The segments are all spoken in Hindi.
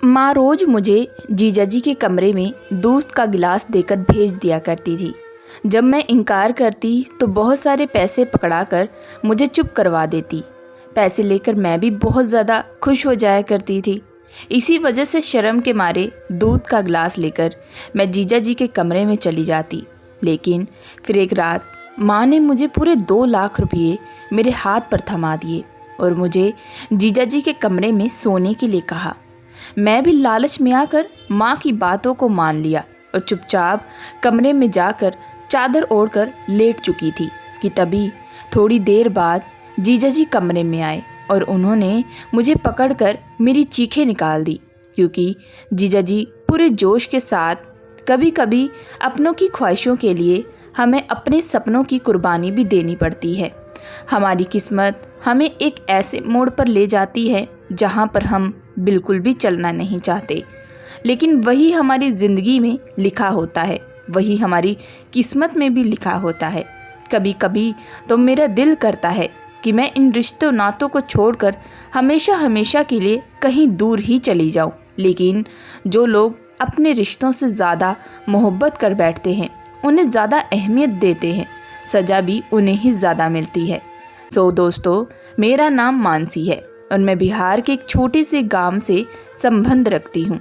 माँ रोज़ मुझे जीजाजी के कमरे में दूध का गिलास देकर भेज दिया करती थी। जब मैं इनकार करती तो बहुत सारे पैसे पकड़ाकर मुझे चुप करवा देती। पैसे लेकर मैं भी बहुत ज़्यादा खुश हो जाया करती थी। इसी वजह से शर्म के मारे दूध का गिलास लेकर मैं जीजाजी के कमरे में चली जाती। लेकिन फिर एक रात माँ ने मुझे पूरे 2 लाख रुपये मेरे हाथ पर थमा दिए और मुझे जीजाजी के कमरे में सोने के लिए कहा। मैं भी लालच में आकर माँ की बातों को मान लिया और चुपचाप कमरे में जाकर चादर ओढ़कर लेट चुकी थी कि तभी थोड़ी देर बाद जीजाजी कमरे में आए और उन्होंने मुझे पकड़कर मेरी चीखें निकाल दी, क्योंकि जीजाजी पूरे जोश के साथ कभी कभी अपनों की ख्वाहिशों के लिए हमें अपने सपनों की कुर्बानी भी देनी पड़ती है। हमारी किस्मत हमें एक ऐसे मोड़ पर ले जाती है जहाँ पर हम बिल्कुल भी चलना नहीं चाहते, लेकिन वही हमारी ज़िंदगी में लिखा होता है, वही हमारी किस्मत में भी लिखा होता है। कभी कभी तो मेरा दिल करता है कि मैं इन रिश्तों नातों को छोड़कर हमेशा हमेशा के लिए कहीं दूर ही चली जाऊं, लेकिन जो लोग अपने रिश्तों से ज़्यादा मोहब्बत कर बैठते हैं उन्हें ज़्यादा अहमियत देते हैं, सज़ा भी उन्हें ही ज़्यादा मिलती है। दोस्तों, मेरा नाम मानसी है और मैं बिहार के एक छोटे से गांव से संबंध रखती हूँ।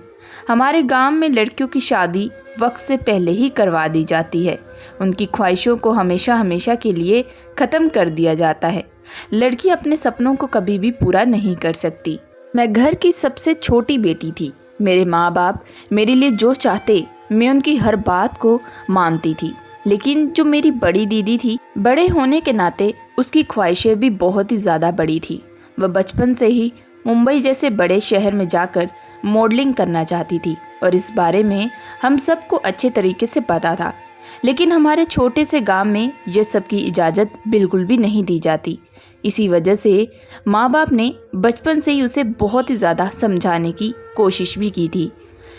हमारे गांव में लड़कियों की शादी वक्त से पहले ही करवा दी जाती है। उनकी ख्वाहिशों को हमेशा हमेशा के लिए ख़त्म कर दिया जाता है। लड़की अपने सपनों को कभी भी पूरा नहीं कर सकती। मैं घर की सबसे छोटी बेटी थी। मेरे माँ बाप मेरे लिए जो चाहते मैं उनकी हर बात को मानती थी, लेकिन जो मेरी बड़ी दीदी थी, बड़े होने के नाते उसकी ख्वाहिशें भी बहुत ही ज़्यादा बड़ी थी। वह बचपन से ही मुंबई जैसे बड़े शहर में जाकर मॉडलिंग करना चाहती थी और इस बारे में हम सबको अच्छे तरीके से पता था, लेकिन हमारे छोटे से गांव में यह सब की इजाज़त बिल्कुल भी नहीं दी जाती। इसी वजह से माँ बाप ने बचपन से ही उसे बहुत ही ज़्यादा समझाने की कोशिश भी की थी,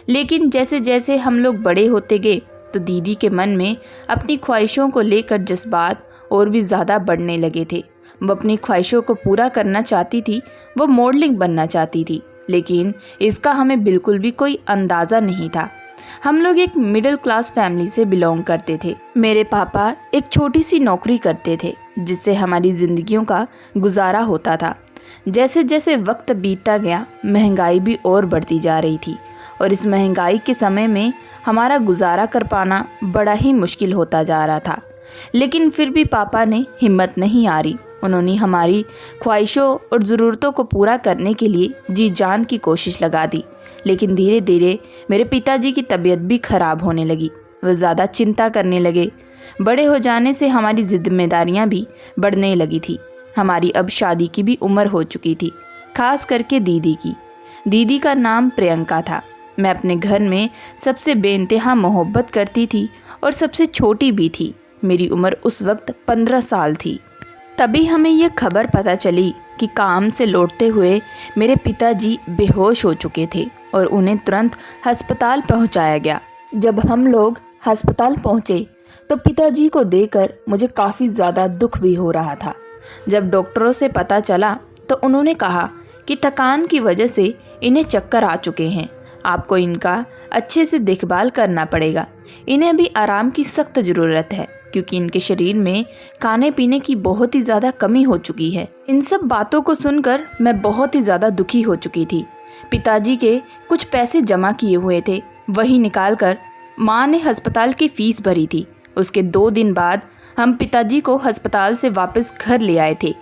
लेकिन जैसे जैसे हम लोग बड़े होते गए तो दीदी के मन में अपनी ख्वाहिशों को लेकर जज्बात और भी ज़्यादा बढ़ने लगे थे। वो अपनी ख्वाहिशों को पूरा करना चाहती थी, वो मॉडलिंग बनना चाहती थी, लेकिन इसका हमें बिल्कुल भी कोई अंदाज़ा नहीं था। हम लोग एक मिडिल क्लास फैमिली से बिलोंग करते थे। मेरे पापा एक छोटी सी नौकरी करते थे जिससे हमारी ज़िंदगियों का गुजारा होता था। जैसे जैसे वक्त बीतता गया महंगाई भी और बढ़ती जा रही थी और इस महंगाई के समय में हमारा गुजारा कर पाना बड़ा ही मुश्किल होता जा रहा था। लेकिन फिर भी पापा ने हिम्मत नहीं हारी। उन्होंने हमारी ख्वाहिशों और ज़रूरतों को पूरा करने के लिए जी जान की कोशिश लगा दी। लेकिन धीरे धीरे मेरे पिताजी की तबीयत भी ख़राब होने लगी। वह ज़्यादा चिंता करने लगे। बड़े हो जाने से हमारी जिम्मेदारियां भी बढ़ने लगी थी। हमारी अब शादी की भी उम्र हो चुकी थी, खास करके दीदी की। दीदी का नाम प्रियंका था। मैं अपने घर में सबसे बेइंतहा मोहब्बत करती थी और सबसे छोटी भी थी। मेरी उम्र उस वक्त 15 साल थी। तभी हमें यह खबर पता चली कि काम से लौटते हुए मेरे पिताजी बेहोश हो चुके थे और उन्हें तुरंत अस्पताल पहुंचाया गया। जब हम लोग अस्पताल पहुंचे तो पिताजी को देखकर मुझे काफ़ी ज़्यादा दुख भी हो रहा था। जब डॉक्टरों से पता चला तो उन्होंने कहा कि थकान की वजह से इन्हें चक्कर आ चुके हैं, आपको इनका अच्छे से देखभाल करना पड़ेगा। इन्हें भी आराम की सख्त ज़रूरत है क्योंकि इनके शरीर में खाने पीने की बहुत ही ज़्यादा कमी हो चुकी है। इन सब बातों को सुनकर मैं बहुत ही ज़्यादा दुखी हो चुकी थी। पिताजी के कुछ पैसे जमा किए हुए थे, वही निकाल कर माँ ने अस्पताल की फ़ीस भरी थी। उसके 2 दिन बाद हम पिताजी को अस्पताल से वापस घर ले आए थे।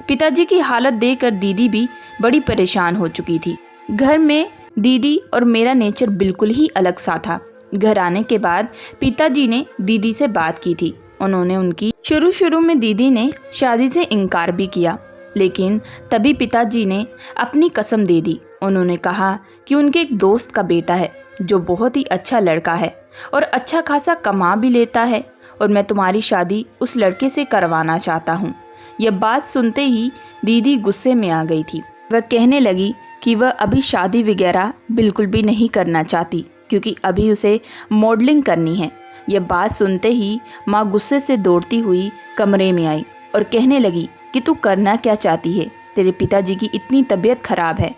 पिताजी की हालत देखकर दीदी भी बड़ी परेशान हो चुकी थी। घर में दीदी और मेरा नेचर बिल्कुल ही अलग सा था। घर आने के बाद पिताजी ने दीदी से बात की थी। उन्होंने उनकी शुरू में दीदी ने शादी से इनकार भी किया, लेकिन तभी पिताजी ने अपनी कसम दे दी। उन्होंने कहा कि उनके एक दोस्त का बेटा है जो बहुत ही अच्छा लड़का है और अच्छा खासा कमा भी लेता है और मैं तुम्हारी शादी उस लड़के से करवाना चाहता हूँ। यह बात सुनते ही दीदी गुस्से में आ गई थी। वह कहने लगी कि वह अभी शादी वगैरह बिल्कुल भी नहीं करना चाहती क्योंकि अभी उसे मॉडलिंग करनी है। यह बात सुनते ही माँ गुस्से से दौड़ती हुई कमरे में आई और कहने लगी कि तू करना क्या चाहती है, तेरे पिताजी की इतनी तबीयत खराब है।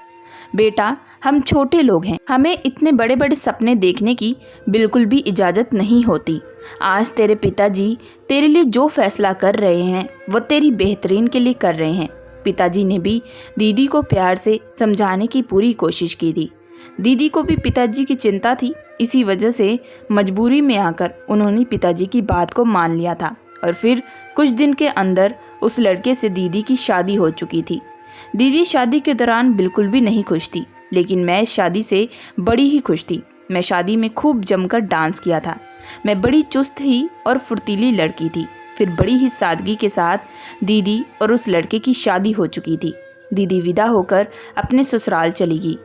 बेटा, हम छोटे लोग हैं, हमें इतने बड़े बड़े सपने देखने की बिल्कुल भी इजाज़त नहीं होती। आज तेरे पिताजी तेरे लिए जो फैसला कर रहे हैं वो तेरी बेहतरीन के लिए कर रहे हैं। पिताजी ने भी दीदी को प्यार से समझाने की पूरी कोशिश की थी। दीदी को भी पिताजी की चिंता थी, इसी वजह से मजबूरी में आकर उन्होंने पिताजी की बात को मान लिया था और फिर कुछ दिन के अंदर उस लड़के से दीदी की शादी हो चुकी थी। दीदी शादी के दौरान बिल्कुल भी नहीं खुश थी, लेकिन मैं इस शादी से बड़ी ही खुश थी। मैं शादी में खूब जमकर डांस किया था। मैं बड़ी चुस्त ही और फुर्तीली लड़की थी। फिर बड़ी ही सादगी के साथ दीदी और उस लड़के की शादी हो चुकी थी। दीदी विदा होकर अपने ससुराल चली गई।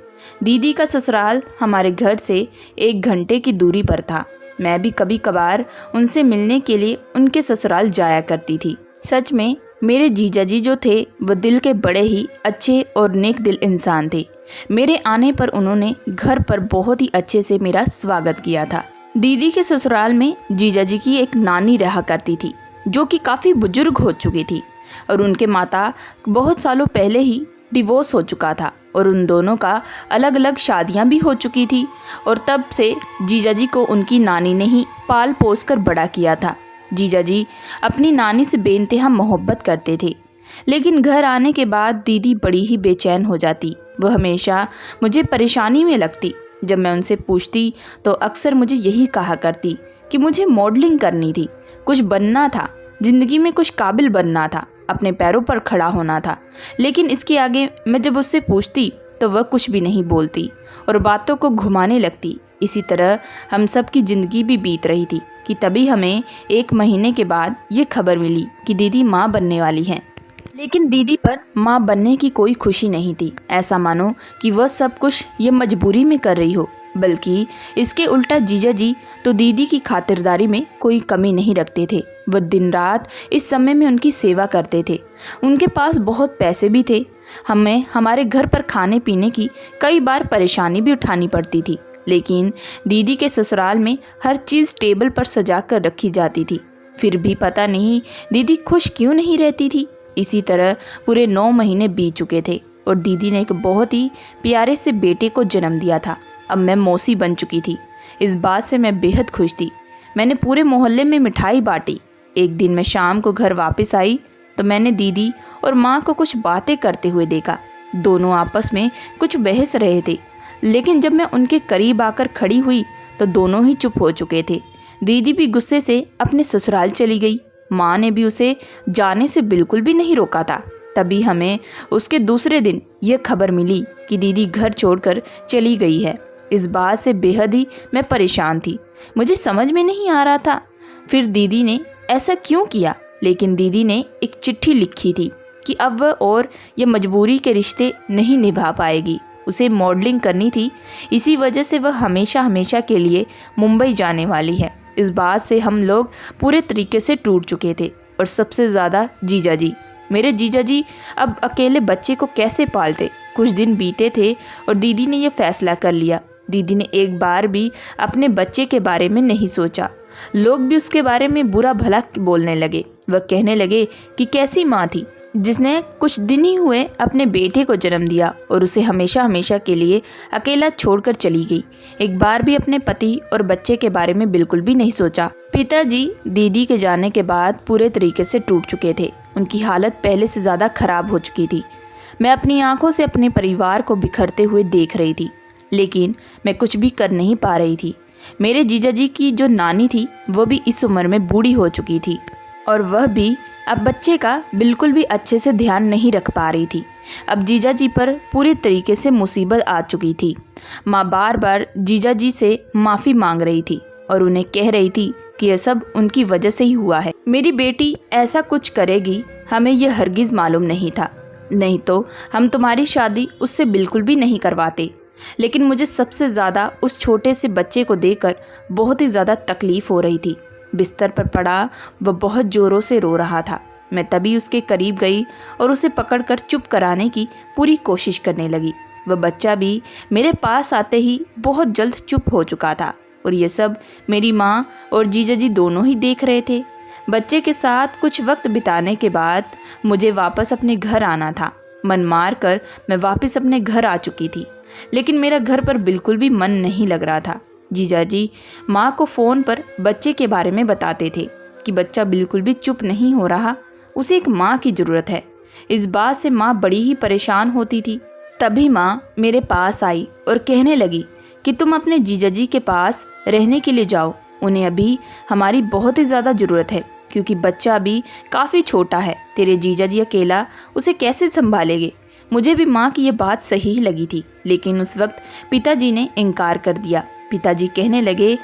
दीदी का ससुराल हमारे घर से 1 घंटे की दूरी पर था। मैं भी कभी कभार उनसे मिलने के लिए उनके ससुराल जाया करती थी। सच में मेरे जीजाजी जो थे वो दिल के बड़े ही अच्छे और नेक दिल इंसान थे। मेरे आने पर उन्होंने घर पर बहुत ही अच्छे से मेरा स्वागत किया था। दीदी के ससुराल में जीजाजी की एक नानी रहा करती थी जो कि काफ़ी बुजुर्ग हो चुकी थी और उनके माता बहुत सालों पहले ही डिवोर्स हो चुका था और उन दोनों का अलग अलग शादियां भी हो चुकी थी और तब से जीजाजी को उनकी नानी ने ही पाल पोस कर बड़ा किया था। जीजाजी अपनी नानी से बेइंतहा मोहब्बत करते थे, लेकिन घर आने के बाद दीदी बड़ी ही बेचैन हो जाती। वह हमेशा मुझे परेशानी में लगती। जब मैं उनसे पूछती तो अक्सर मुझे यही कहा करती कि मुझे मॉडलिंग करनी थी, कुछ बनना था, ज़िंदगी में कुछ काबिल बनना था, अपने पैरों पर खड़ा होना था। लेकिन इसके आगे मैं जब उससे पूछती तो वह कुछ भी नहीं बोलती और बातों को घुमाने लगती। इसी तरह हम सब की ज़िंदगी भी बीत रही थी कि तभी हमें 1 महीने के बाद ये खबर मिली कि दीदी माँ बनने वाली हैं। लेकिन दीदी पर माँ बनने की कोई खुशी नहीं थी। ऐसा मानो कि वह सब कुछ ये मजबूरी में कर रही हो, बल्कि इसके उल्टा जीजाजी तो दीदी की खातिरदारी में कोई कमी नहीं रखते थे। वह दिन रात इस समय में उनकी सेवा करते थे। उनके पास बहुत पैसे भी थे। हमें हमारे घर पर खाने पीने की कई बार परेशानी भी उठानी पड़ती थी, लेकिन दीदी के ससुराल में हर चीज़ टेबल पर सजा कर रखी जाती थी। फिर भी पता नहीं दीदी खुश क्यों नहीं रहती थी। इसी तरह पूरे 9 महीने बीत चुके थे और दीदी ने एक बहुत ही प्यारे से बेटे को जन्म दिया था। अब मैं मौसी बन चुकी थी। इस बात से मैं बेहद खुश थी। मैंने पूरे मोहल्ले में मिठाई बांटी। एक दिन मैं शाम को घर वापस आई तो मैंने दीदी और माँ को कुछ बातें करते हुए देखा। दोनों आपस में कुछ बहस रहे थे, लेकिन जब मैं उनके करीब आकर खड़ी हुई तो दोनों ही चुप हो चुके थे। दीदी भी गुस्से से अपने ससुराल चली गई। माँ ने भी उसे जाने से बिल्कुल भी नहीं रोका था। तभी हमें उसके दूसरे दिन यह खबर मिली कि दीदी घर छोड़कर चली गई है। इस बात से बेहद ही मैं परेशान थी। मुझे समझ में नहीं आ रहा था फिर दीदी ने ऐसा क्यों किया, लेकिन दीदी ने एक चिट्ठी लिखी थी कि अब वह और ये मजबूरी के रिश्ते नहीं निभा पाएगी। उसे मॉडलिंग करनी थी, इसी वजह से वह हमेशा हमेशा के लिए मुंबई जाने वाली है। इस बात से हम लोग पूरे तरीके से टूट चुके थे और सबसे ज़्यादा जीजाजी। मेरे जीजाजी अब अकेले बच्चे को कैसे पालते। कुछ दिन बीते थे और दीदी ने यह फैसला कर लिया। दीदी ने एक बार भी अपने बच्चे के बारे में नहीं सोचा। लोग भी उसके बारे में बुरा भला बोलने लगे। वह कहने लगे कि कैसी माँ थी जिसने कुछ दिन ही हुए अपने बेटे को जन्म दिया और उसे हमेशा हमेशा के लिए अकेला छोड़कर चली गई। एक बार भी अपने पति और बच्चे के बारे में बिल्कुल भी नहीं सोचा। पिताजी दीदी के जाने के बाद पूरे तरीके से टूट चुके थे। उनकी हालत पहले से ज़्यादा खराब हो चुकी थी। मैं अपनी आंखों से अपने परिवार को बिखरते हुए देख रही थी, लेकिन मैं कुछ भी कर नहीं पा रही थी। मेरे जीजाजी की जो नानी थी वो भी इस उम्र में बूढ़ी हो चुकी थी और वह भी अब बच्चे का बिल्कुल भी अच्छे से ध्यान नहीं रख पा रही थी। अब जीजाजी पर पूरी तरीके से मुसीबत आ चुकी थी। माँ बार बार जीजाजी से माफ़ी मांग रही थी और उन्हें कह रही थी कि यह सब उनकी वजह से ही हुआ है। मेरी बेटी ऐसा कुछ करेगी हमें यह हरगिज़ मालूम नहीं था, नहीं तो हम तुम्हारी शादी उससे बिल्कुल भी नहीं करवाते। लेकिन मुझे सबसे ज़्यादा उस छोटे से बच्चे को देखकर बहुत ही ज़्यादा तकलीफ़ हो रही थी। बिस्तर पर पड़ा वह बहुत ज़ोरों से रो रहा था। मैं तभी उसके करीब गई और उसे पकड़कर चुप कराने की पूरी कोशिश करने लगी। वह बच्चा भी मेरे पास आते ही बहुत जल्द चुप हो चुका था और ये सब मेरी माँ और जीजाजी दोनों ही देख रहे थे। बच्चे के साथ कुछ वक्त बिताने के बाद मुझे वापस अपने घर आना था। मन मार कर मैं वापस अपने घर आ चुकी थी। लेकिन मेरा घर पर बिल्कुल भी मन नहीं लग रहा था। जीजाजी माँ को फ़ोन पर बच्चे के बारे में बताते थे कि बच्चा बिल्कुल भी चुप नहीं हो रहा, उसे एक माँ की ज़रूरत है। इस बात से माँ बड़ी ही परेशान होती थी। तभी माँ मेरे पास आई और कहने लगी कि तुम अपने जीजाजी के पास रहने के लिए जाओ, उन्हें अभी हमारी बहुत ही ज़्यादा ज़रूरत है, क्योंकि बच्चा अभी काफ़ी छोटा है। तेरे जीजाजी अकेला उसे कैसे संभालेंगे। मुझे भी माँ की ये बात सही ही लगी थी, लेकिन उस वक्त पिताजी ने इनकार कर दिया। पिताजी कहने लगे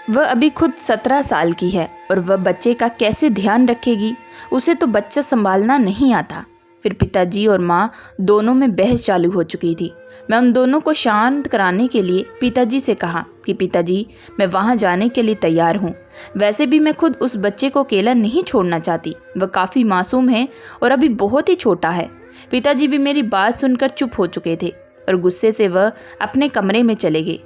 वह अभी खुद 17 साल की है और वह बच्चे का कैसे ध्यान रखेगी, उसे तो बच्चा संभालना नहीं आता। फिर पिताजी और माँ दोनों में बहस चालू हो चुकी थी। मैं उन दोनों को शांत कराने के लिए पिताजी से कहा कि पिताजी, मैं वहाँ जाने के लिए तैयार हूँ। वैसे भी मैं खुद उस बच्चे को अकेला नहीं छोड़ना चाहती, वह काफ़ी मासूम है और अभी बहुत ही छोटा है। पिताजी भी मेरी बात सुनकर चुप हो चुके थे और गुस्से से वह अपने कमरे में चले गए।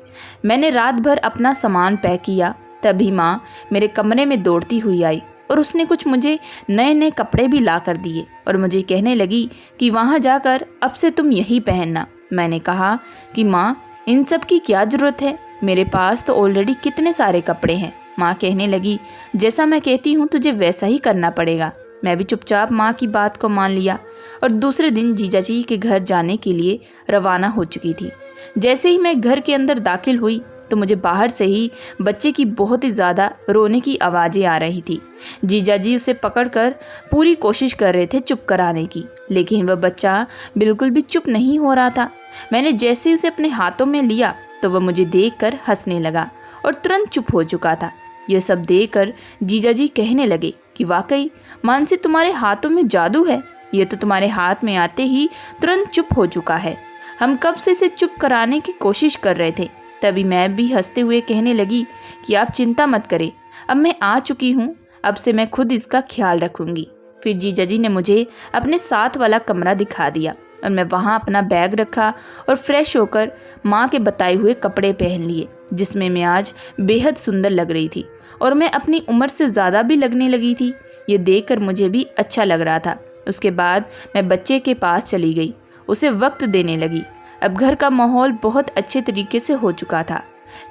मैंने रात भर अपना सामान पैक किया। तभी माँ मेरे कमरे में दौड़ती हुई आई और उसने कुछ मुझे नए नए कपड़े भी ला कर दिए और मुझे कहने लगी कि वहाँ जाकर अब से तुम यही पहनना। मैंने कहा कि माँ, इन सब की क्या ज़रूरत है, मेरे पास तो ऑलरेडी कितने सारे कपड़े हैं। माँ कहने लगी जैसा मैं कहती हूँ तुझे वैसा ही करना पड़ेगा। मैं भी चुपचाप माँ की बात को मान लिया और दूसरे दिन जीजाजी के घर जाने के लिए रवाना हो चुकी थी। जैसे ही मैं घर के अंदर दाखिल हुई तो मुझे बाहर से ही बच्चे की बहुत ही ज़्यादा रोने की आवाज़ें आ रही थी। जीजाजी उसे पकड़कर पूरी कोशिश कर रहे थे चुप कराने की, लेकिन वह बच्चा बिल्कुल भी चुप नहीं हो रहा था। मैंने जैसे ही उसे अपने हाथों में लिया तो वह मुझे देखकर हंसने लगा और तुरंत चुप हो चुका था। यह सब देखकर जीजाजी कहने लगे कि वाकई मानसी, तुम्हारे हाथों में जादू है, ये तो तुम्हारे हाथ में आते ही तुरंत चुप हो चुका है। हम कब से इसे चुप कराने की कोशिश कर रहे थे। तभी मैं भी हंसते हुए कहने लगी कि आप चिंता मत करें, अब मैं आ चुकी हूँ, अब से मैं खुद इसका ख्याल रखूँगी। फिर जीजाजी ने मुझे अपने साथ वाला कमरा दिखा दिया और मैं वहाँ अपना बैग रखा और फ्रेश होकर माँ के बताए हुए कपड़े पहन लिए, जिसमें मैं आज बेहद सुंदर लग रही थी और मैं अपनी उम्र से ज़्यादा भी लगने लगी थी। ये देखकर मुझे भी अच्छा लग रहा था। उसके बाद मैं बच्चे के पास चली गई, उसे वक्त देने लगी। अब घर का माहौल बहुत अच्छे तरीके से हो चुका था,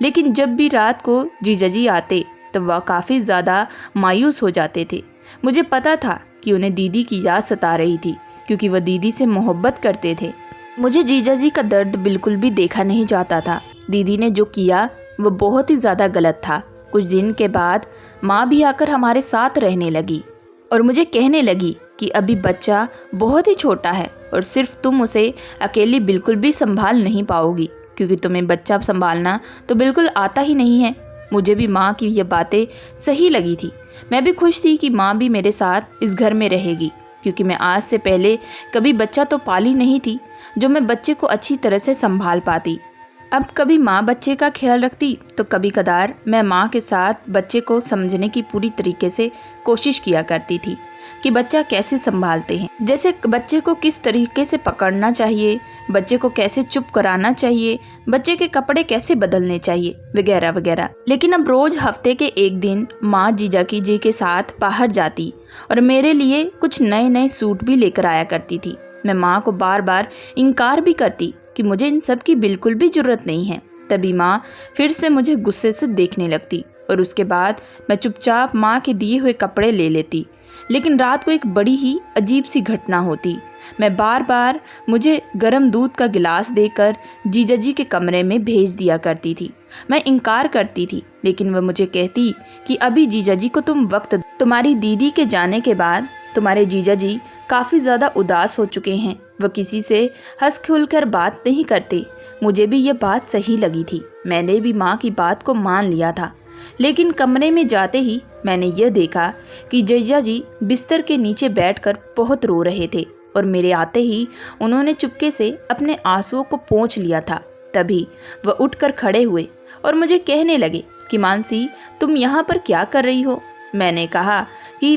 लेकिन जब भी रात को जीजाजी आते तो वह काफ़ी ज़्यादा मायूस हो जाते थे। मुझे पता था कि उन्हें दीदी की याद सता रही थी, क्योंकि वह दीदी से मोहब्बत करते थे। मुझे जीजाजी का दर्द बिल्कुल भी देखा नहीं जाता था। दीदी ने जो किया वह बहुत ही ज़्यादा गलत था। कुछ दिन के बाद माँ भी आकर हमारे साथ रहने लगी और मुझे कहने लगी कि अभी बच्चा बहुत ही छोटा है और सिर्फ तुम उसे अकेली बिल्कुल भी संभाल नहीं पाओगी, क्योंकि तुम्हें बच्चा संभालना तो बिल्कुल आता ही नहीं है। मुझे भी माँ की ये बातें सही लगी थी। मैं भी खुश थी कि माँ भी मेरे साथ इस घर में रहेगी, क्योंकि मैं आज से पहले कभी बच्चा तो पाली नहीं थी जो मैं बच्चे को अच्छी तरह से संभाल पाती। अब कभी माँ बच्चे का ख्याल रखती तो कभी कदार मैं माँ के साथ बच्चे को समझने की पूरी तरीके से कोशिश किया करती थी कि बच्चा कैसे संभालते हैं, जैसे बच्चे को किस तरीके से पकड़ना चाहिए, बच्चे को कैसे चुप कराना चाहिए, बच्चे के कपड़े कैसे बदलने चाहिए, वगैरह वगैरह। लेकिन अब रोज हफ्ते के एक दिन माँ जीजाजी जी के साथ बाहर जाती और मेरे लिए कुछ नए नए सूट भी लेकर आया करती थी। मैं माँ को बार बार इनकार भी करती कि मुझे इन सब की बिल्कुल भी ज़रूरत नहीं है। तभी माँ फिर से मुझे गुस्से से देखने लगती और उसके बाद मैं चुपचाप माँ के दिए हुए कपड़े ले लेती। लेकिन रात को एक बड़ी ही अजीब सी घटना होती। मैं बार बार मुझे गर्म दूध का गिलास देकर जीजाजी के कमरे में भेज दिया करती थी। मैं इनकार करती थी, लेकिन वह मुझे कहती कि अभी जीजाजी को तुम वक्त। तुम्हारी दीदी के जाने के बाद तुम्हारे जीजाजी काफ़ी ज़्यादा उदास हो चुके हैं, वह किसी से हंस खुल कर बात नहीं करते। मुझे भी ये बात सही लगी थी। मैंने भी माँ की बात को मान लिया था, लेकिन कमरे में जाते ही मैंने यह देखा कि जीजाजी बिस्तर के नीचे बैठकर बहुत रो रहे थे और मेरे आते ही उन्होंने चुपके से अपने आंसुओं को पोंछ लिया था। तभी वह उठकर खड़े हुए और मुझे कहने लगे कि मानसी, तुम यहाँ पर क्या कर रही हो। मैंने कहा कि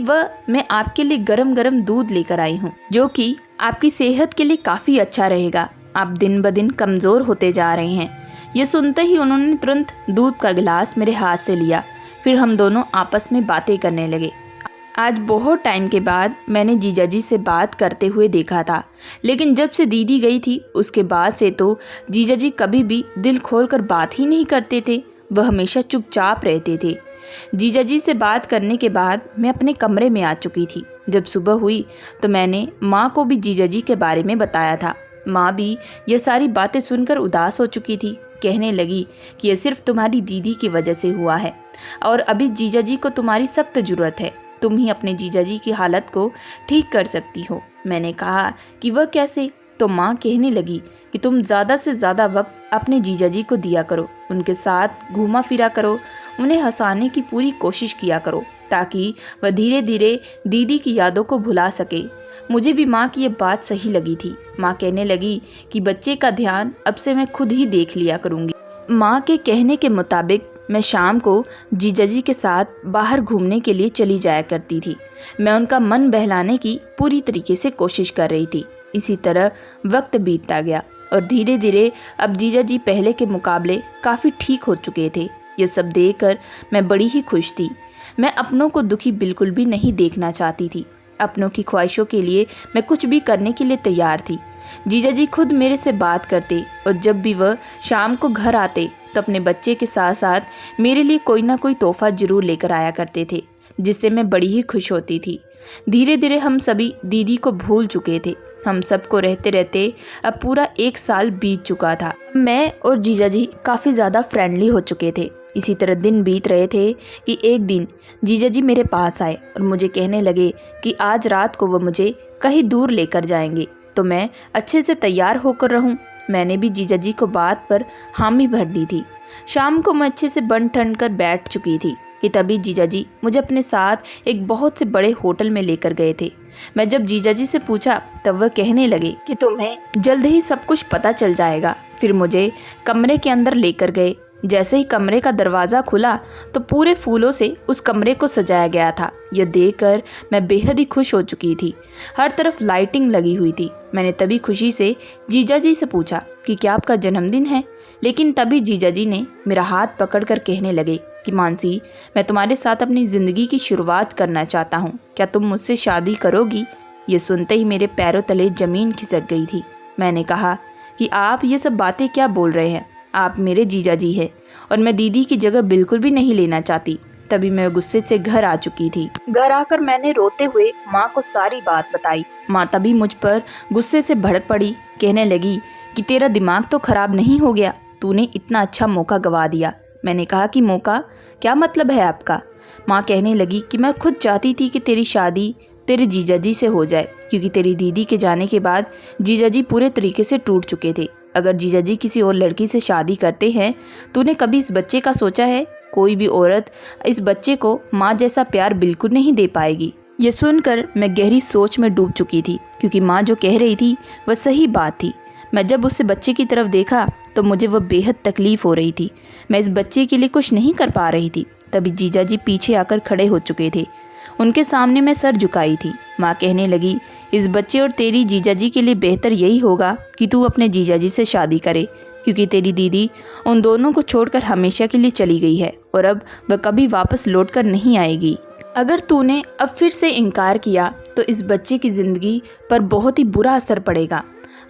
मैं आपके लिए गरम गरम दूध लेकर आई हूँ, जो कि आपकी सेहत के लिए काफ़ी अच्छा रहेगा। आप दिन ब दिन कमज़ोर होते जा रहे हैं। ये सुनते ही उन्होंने तुरंत दूध का गिलास मेरे हाथ से लिया। फिर हम दोनों आपस में बातें करने लगे। आज बहुत टाइम के बाद मैंने जीजाजी से बात करते हुए देखा था, लेकिन जब से दीदी गई थी उसके बाद से तो जीजाजी कभी भी दिल खोलकर बात ही नहीं करते थे। वह हमेशा चुपचाप रहते थे। जीजाजी से बात करने के बाद मैं अपने कमरे में आ चुकी थी। जब सुबह हुई तो मैंने माँ को भी जीजाजी के बारे में बताया था। माँ भी ये सारी बातें सुनकर उदास हो चुकी थी। कहने लगी कि यह सिर्फ तुम्हारी दीदी की वजह से हुआ है और अभी जीजाजी को तुम्हारी सख्त ज़रूरत है। तुम ही अपने जीजाजी की हालत को ठीक कर सकती हो। मैंने कहा कि वह कैसे? तो माँ कहने लगी कि तुम ज़्यादा से ज़्यादा वक्त अपने जीजाजी को दिया करो, उनके साथ घूमा फिरा करो, उन्हें हंसाने की पूरी कोशिश किया करो ताकि वह धीरे धीरे दीदी की यादों को भुला सके। मुझे भी माँ की ये बात सही लगी थी। माँ कहने लगी कि बच्चे का ध्यान अब से मैं खुद ही देख लिया करूँगी। माँ के कहने के मुताबिक मैं शाम को जीजाजी के साथ बाहर घूमने के लिए चली जाया करती थी। मैं उनका मन बहलाने की पूरी तरीके से कोशिश कर रही थी। इसी तरह वक्त बीतता गया और धीरे धीरे अब जीजाजी पहले के मुकाबले काफ़ी ठीक हो चुके थे। ये सब देखकर मैं बड़ी ही खुश थी। मैं अपनों को दुखी बिल्कुल भी नहीं देखना चाहती थी। अपनों की ख्वाहिशों के लिए मैं कुछ भी करने के लिए तैयार थी। जीजाजी खुद मेरे से बात करते और जब भी वह शाम को घर आते तो अपने बच्चे के साथ साथ मेरे लिए कोई ना कोई तोहफा जरूर लेकर आया करते थे, जिससे मैं बड़ी ही खुश होती थी। धीरे धीरे हम सभी दीदी को भूल चुके थे। हम सबको रहते रहते अब पूरा 1 साल बीत चुका था। मैं और जीजाजी काफ़ी ज़्यादा फ्रेंडली हो चुके थे। इसी तरह दिन बीत रहे थे कि एक दिन जीजाजी मेरे पास आए और मुझे कहने लगे कि आज रात को वह मुझे कहीं दूर लेकर जाएंगे, तो मैं अच्छे से तैयार होकर रहूं। मैंने भी जीजाजी को बात पर हामी भर दी थी। शाम को मैं अच्छे से बन ठन कर बैठ चुकी थी कि तभी जीजाजी मुझे अपने साथ एक बहुत से बड़े होटल में लेकर गए थे। मैं जब जीजाजी से पूछा तब वह कहने लगे कि तुम्हें जल्द ही सब कुछ पता चल जाएगा। फिर मुझे कमरे के अंदर लेकर गए। जैसे ही कमरे का दरवाज़ा खुला तो पूरे फूलों से उस कमरे को सजाया गया था। यह देखकर मैं बेहद ही खुश हो चुकी थी। हर तरफ लाइटिंग लगी हुई थी। मैंने तभी खुशी से जीजाजी से पूछा कि क्या आपका जन्मदिन है? लेकिन तभी जीजाजी ने मेरा हाथ पकड़कर कहने लगे कि मानसी, मैं तुम्हारे साथ अपनी ज़िंदगी की शुरुआत करना चाहता हूँ। क्या तुम मुझसे शादी करोगी? ये सुनते ही मेरे पैरों तले ज़मीन खिसक गई थी। मैंने कहा कि आप ये सब बातें क्या बोल रहे हैं? आप मेरे जीजाजी हैं और मैं दीदी की जगह बिल्कुल भी नहीं लेना चाहती। तभी मैं गुस्से से घर आ चुकी थी। घर आकर मैंने रोते हुए माँ को सारी बात बताई। माँ तभी मुझ पर गुस्से से भड़क पड़ी। कहने लगी कि तेरा दिमाग तो खराब नहीं हो गया? तूने इतना अच्छा मौका गंवा दिया। मैंने कहा कि मौका क्या मतलब है आपका? माँ कहने लगी कि मैं खुद चाहती थी कि तेरी शादी तेरे जीजाजी से हो जाए, क्योंकि तेरी दीदी के जाने के बाद जीजाजी पूरे तरीके से टूट चुके थे। अगर जीजाजी किसी और लड़की से शादी करते हैं, तूने कभी इस बच्चे का सोचा है? कोई भी औरत इस बच्चे को माँ जैसा प्यार बिल्कुल नहीं दे पाएगी। ये सुनकर मैं गहरी सोच में डूब चुकी थी, क्योंकि माँ जो कह रही थी वह सही बात थी। मैं जब उससे बच्चे की तरफ देखा तो मुझे वह बेहद तकलीफ़ हो रही थी। मैं इस बच्चे के लिए कुछ नहीं कर पा रही थी। तभी जीजाजी पीछे आकर खड़े हो चुके थे। उनके सामने मैं सर झुकाई थी। माँ कहने लगी, इस बच्चे और तेरी जीजाजी के लिए बेहतर यही होगा कि तू अपने जीजाजी से शादी करे, क्योंकि तेरी दीदी उन दोनों को छोड़कर हमेशा के लिए चली गई है और अब वह कभी वापस लौटकर नहीं आएगी। अगर तूने अब फिर से इनकार किया तो इस बच्चे की ज़िंदगी पर बहुत ही बुरा असर पड़ेगा।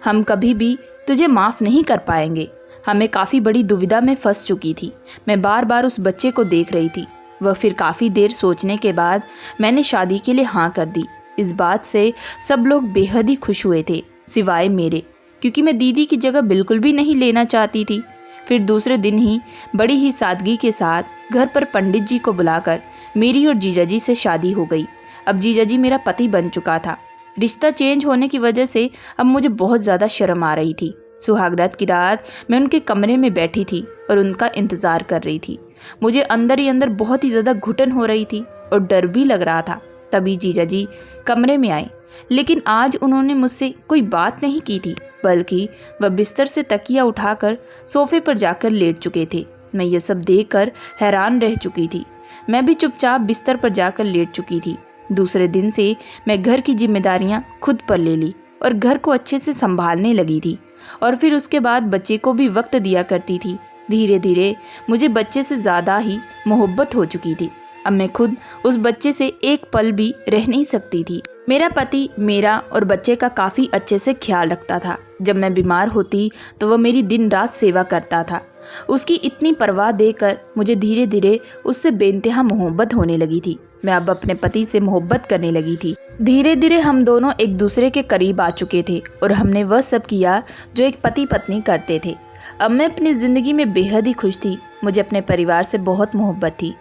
हम कभी भी तुझे माफ़ नहीं कर पाएंगे। हमें काफ़ी बड़ी दुविधा में फंस चुकी थी। मैं बार बार उस बच्चे को देख रही थी। वह फिर काफ़ी देर सोचने के बाद मैंने शादी के लिए हाँ कर दी। इस बात से सब लोग बेहद ही खुश हुए थे, सिवाय मेरे, क्योंकि मैं दीदी की जगह बिल्कुल भी नहीं लेना चाहती थी। फिर दूसरे दिन ही बड़ी ही सादगी के साथ घर पर पंडित जी को बुलाकर मेरी और जीजाजी से शादी हो गई। अब जीजाजी मेरा पति बन चुका था। रिश्ता चेंज होने की वजह से अब मुझे बहुत ज़्यादा शर्म आ रही थी। सुहागरात की रात मैं उनके कमरे में बैठी थी और उनका इंतज़ार कर रही थी। मुझे अंदर ही अंदर बहुत ही ज़्यादा घुटन हो रही थी और डर भी लग रहा था। तभी जीजाजी कमरे में आए, लेकिन आज उन्होंने मुझसे कोई बात नहीं की थी, बल्कि वह बिस्तर से तकिया उठाकर सोफे पर जाकर लेट चुके थे। मैं ये सब देखकर हैरान रह चुकी थी। मैं भी चुपचाप बिस्तर पर जाकर लेट चुकी थी। दूसरे दिन से मैं घर की जिम्मेदारियां खुद पर ले ली और घर को अच्छे से संभालने लगी थी और फिर उसके बाद बच्चे को भी वक्त दिया करती थी। धीरे धीरे मुझे बच्चे से ज़्यादा ही मोहब्बत हो चुकी थी। अब मैं खुद उस बच्चे से एक पल भी रह नहीं सकती थी। मेरा पति मेरा और बच्चे का काफ़ी अच्छे से ख्याल रखता था। जब मैं बीमार होती तो वह मेरी दिन रात सेवा करता था। उसकी इतनी परवाह देकर मुझे धीरे धीरे उससे बेइंतहा मोहब्बत होने लगी थी। मैं अब अपने पति से मोहब्बत करने लगी थी। धीरे धीरे हम दोनों एक दूसरे के करीब आ चुके थे और हमने वह सब किया जो एक पति पत्नी करते थे। अब मैं अपनी ज़िंदगी में बेहद ही खुश थी। मुझे अपने परिवार से बहुत मोहब्बत थी।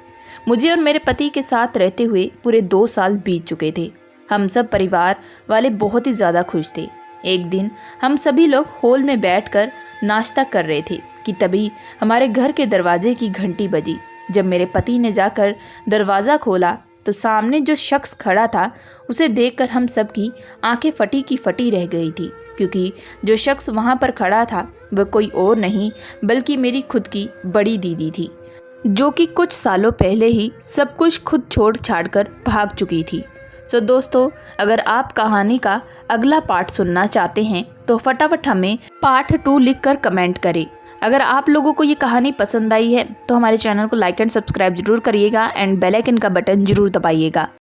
मुझे और मेरे पति के साथ रहते हुए पूरे 2 साल बीत चुके थे। हम सब परिवार वाले बहुत ही ज़्यादा खुश थे। एक दिन हम सभी लोग हॉल में बैठकर नाश्ता कर रहे थे कि तभी हमारे घर के दरवाजे की घंटी बजी। जब मेरे पति ने जाकर दरवाज़ा खोला तो सामने जो शख्स खड़ा था उसे देखकर हम सब की आंखें फटी की फटी रह गई थी, क्योंकि जो शख्स वहाँ पर खड़ा था वह कोई और नहीं बल्कि मेरी खुद की बड़ी दीदी थी, जो कि कुछ सालों पहले ही सब कुछ खुद छोड़ छाड़ कर भाग चुकी थी। सो दोस्तों, अगर आप कहानी का अगला पार्ट सुनना चाहते हैं तो फटाफट हमें पार्ट 2 लिखकर कमेंट करें। अगर आप लोगों को ये कहानी पसंद आई है तो हमारे चैनल को लाइक एंड सब्सक्राइब जरूर करिएगा एंड बेल आइकन का बटन जरूर दबाइएगा।